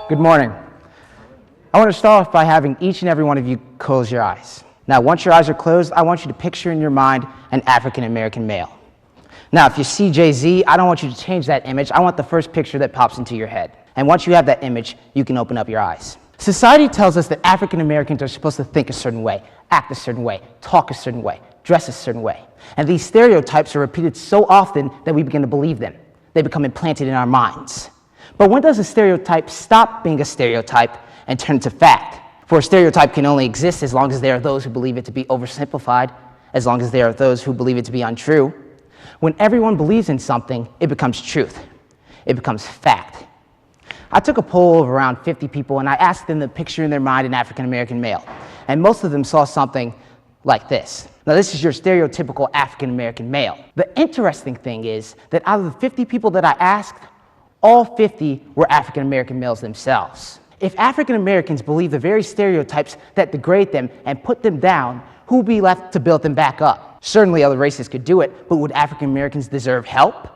Good morning. I want to start off by having each and every one of you close your eyes. Now, once your eyes are closed, I want you to picture in your mind an African-American male. Now, if you see Jay-Z, I don't want you to change that image. I want the first picture that pops into your head. And once you have that image, you can open up your eyes. Society tells us that African-Americans are supposed to think a certain way, act a certain way, talk a certain way, dress a certain way. And these stereotypes are repeated so often that we begin to believe them. They become implanted in our minds. But when does a stereotype stop being a stereotype and turn to fact? For a stereotype can only exist as long as there are those who believe it to be oversimplified, as long as there are those who believe it to be untrue. When everyone believes in something, it becomes truth. It becomes fact. I took a poll of around 50 people and I asked them to picture in their mind an African-American male. And most of them saw something like this. Now, this is your stereotypical African-American male. The interesting thing is that out of the 50 people that I asked, all 50 were African-American males themselves. If African-Americans believe the very stereotypes that degrade them and put them down, who would be left to build them back up? Certainly other races could do it, but would African-Americans deserve help?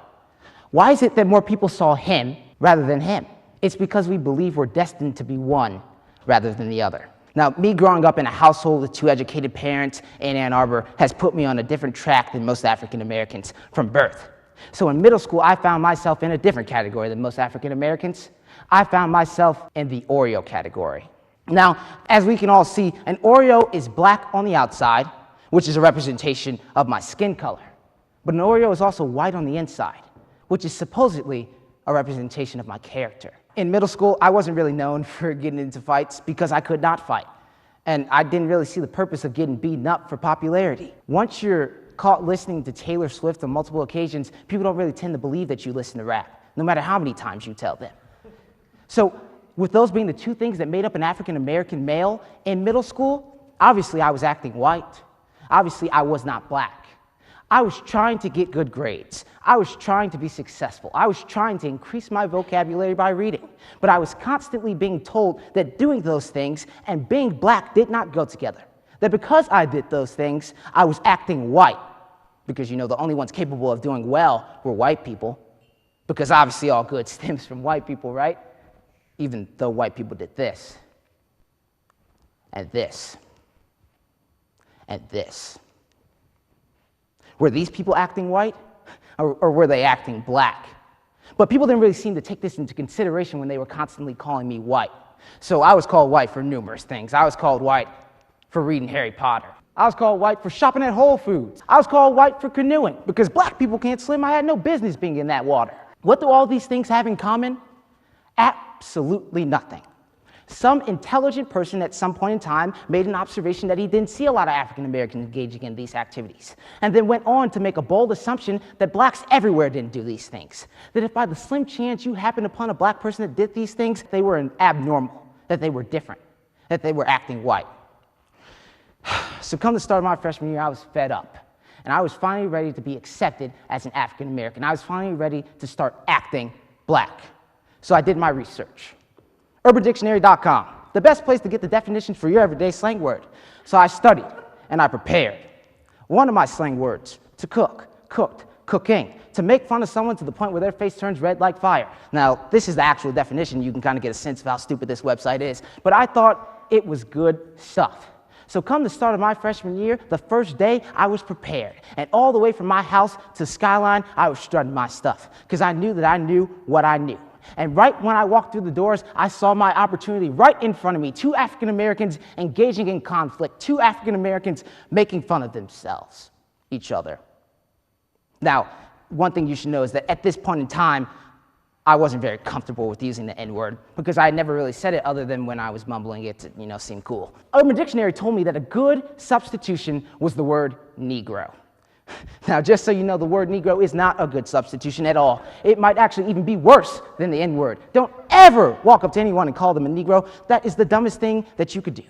Why is it that more people saw him rather than him? It's because we believe we're destined to be one rather than the other. Now, me growing up in a household with two educated parents in Ann Arbor has put me on a different track than most African-Americans from birth. So in middle school, I found myself in a different category than most African-Americans. I found myself in the Oreo category. Now, as we can all see, an Oreo is black on the outside, which is a representation of my skin color. But an Oreo is also white on the inside, which is supposedly a representation of my character. In middle school, I wasn't really known for getting into fights because I could not fight. And I didn't really see the purpose of getting beaten up for popularity. Once you're caught listening to Taylor Swift on multiple occasions, people don't really tend to believe that you listen to rap, no matter how many times you tell them. So with those being the two things that made up an African-American male in middle school, obviously I was acting white. Obviously I was not black. I was trying to get good grades. I was trying to be successful. I was trying to increase my vocabulary by reading. But I was constantly being told that doing those things and being black did not go together. That because I did those things, I was acting white. Because, the only ones capable of doing well were white people. Because obviously all good stems from white people, right? Even though white people did this, and this, and this. Were these people acting white, or were they acting black? But people didn't really seem to take this into consideration when they were constantly calling me white. So I was called white for numerous things. I was called white for reading Harry Potter. I was called white for shopping at Whole Foods. I was called white for canoeing. Because black people can't swim, I had no business being in that water. What do all these things have in common? Absolutely nothing. Some intelligent person at some point in time made an observation that he didn't see a lot of African Americans engaging in these activities, and then went on to make a bold assumption that blacks everywhere didn't do these things. That if by the slim chance you happened upon a black person that did these things, they were abnormal, that they were different, that they were acting white. So come the start of my freshman year, I was fed up. And I was finally ready to be accepted as an African American. I was finally ready to start acting black. So I did my research. UrbanDictionary.com, the best place to get the definitions for your everyday slang word. So I studied and I prepared. One of my slang words, to cook, cooked, cooking, to make fun of someone to the point where their face turns red like fire. Now, this is the actual definition. You can kind of get a sense of how stupid this website is. But I thought it was good stuff. So come the start of my freshman year, the first day, I was prepared. And all the way from my house to Skyline, I was strutting my stuff. Because I knew that I knew what I knew. And right when I walked through the doors, I saw my opportunity right in front of me. Two African Americans engaging in conflict. Two African Americans making fun of themselves, each other. Now, one thing you should know is that at this point in time, I wasn't very comfortable with using the N-word because I had never really said it other than when I was mumbling it to, seem cool. Urban Dictionary told me that a good substitution was the word Negro. Now, just so you know, the word Negro is not a good substitution at all. It might actually even be worse than the N-word. Don't ever walk up to anyone and call them a Negro. That is the dumbest thing that you could do.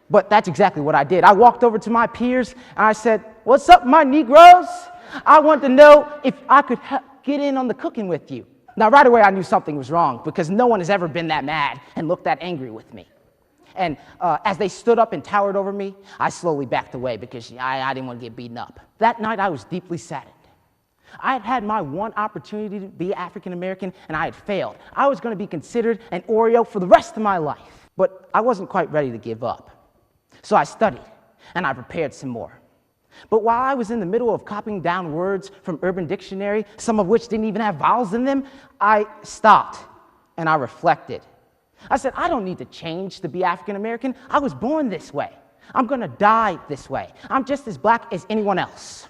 But that's exactly what I did. I walked over to my peers and I said, "What's up, my Negroes? I want to know if I could get in on the cooking with you." Now, right away, I knew something was wrong because no one has ever been that mad and looked that angry with me. And as they stood up and towered over me, I slowly backed away because I didn't want to get beaten up. That night, I was deeply saddened. I had had my one opportunity to be African American, and I had failed. I was going to be considered an Oreo for the rest of my life. But I wasn't quite ready to give up. So I studied, and I prepared some more. But while I was in the middle of copying down words from Urban Dictionary, some of which didn't even have vowels in them, I stopped and I reflected. I said, I don't need to change to be African American. I was born this way. I'm going to die this way. I'm just as black as anyone else.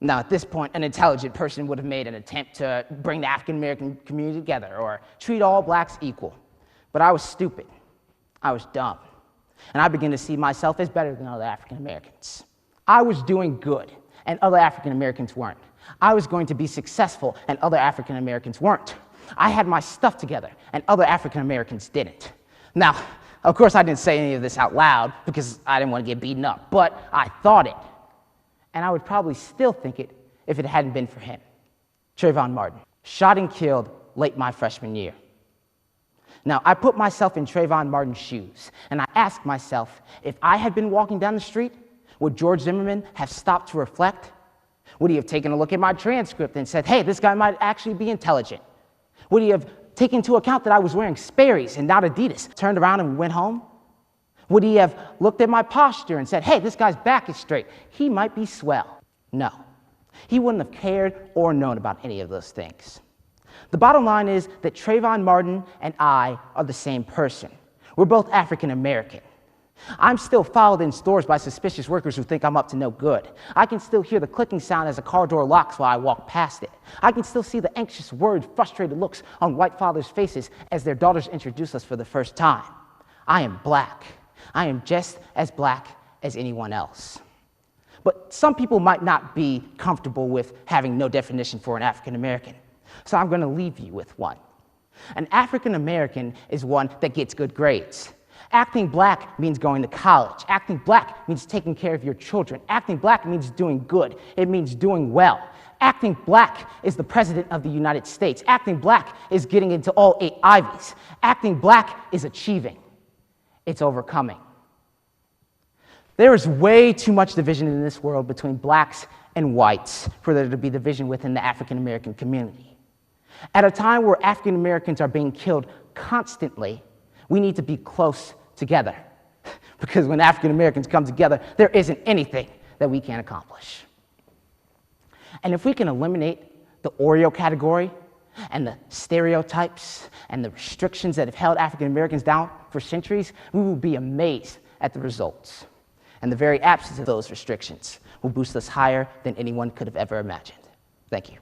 Now, at this point, an intelligent person would have made an attempt to bring the African American community together or treat all blacks equal. But I was stupid. I was dumb. And I began to see myself as better than other African Americans. I was doing good, and other African Americans weren't. I was going to be successful, and other African Americans weren't. I had my stuff together, and other African Americans didn't. Now, of course, I didn't say any of this out loud because I didn't want to get beaten up, but I thought it. And I would probably still think it if it hadn't been for him. Trayvon Martin, shot and killed late my freshman year. Now, I put myself in Trayvon Martin's shoes, and I asked myself, if I had been walking down the street, would George Zimmerman have stopped to reflect? Would he have taken a look at my transcript and said, hey, this guy might actually be intelligent? Would he have taken into account that I was wearing Sperry's and not Adidas, turned around and went home? Would he have looked at my posture and said, hey, this guy's back is straight, he might be swell? No. He wouldn't have cared or known about any of those things. The bottom line is that Trayvon Martin and I are the same person. We're both African American. I'm still followed in stores by suspicious workers who think I'm up to no good. I can still hear the clicking sound as a car door locks while I walk past it. I can still see the anxious, worried, frustrated looks on white fathers' faces as their daughters introduce us for the first time. I am black. I am just as black as anyone else. But some people might not be comfortable with having no definition for an African American. So I'm going to leave you with one. An African American is one that gets good grades. Acting black means going to college. Acting black means taking care of your children. Acting black means doing good. It means doing well. Acting black is the President of the United States. Acting black is getting into all 8 Ivies. Acting black is achieving. It's overcoming. There is way too much division in this world between blacks and whites for there to be division within the African American community. At a time where African Americans are being killed constantly, we need to be close together. Because when African Americans come together, there isn't anything that we can't accomplish. And if we can eliminate the Oreo category and the stereotypes and the restrictions that have held African Americans down for centuries, we will be amazed at the results. And the very absence of those restrictions will boost us higher than anyone could have ever imagined. Thank you.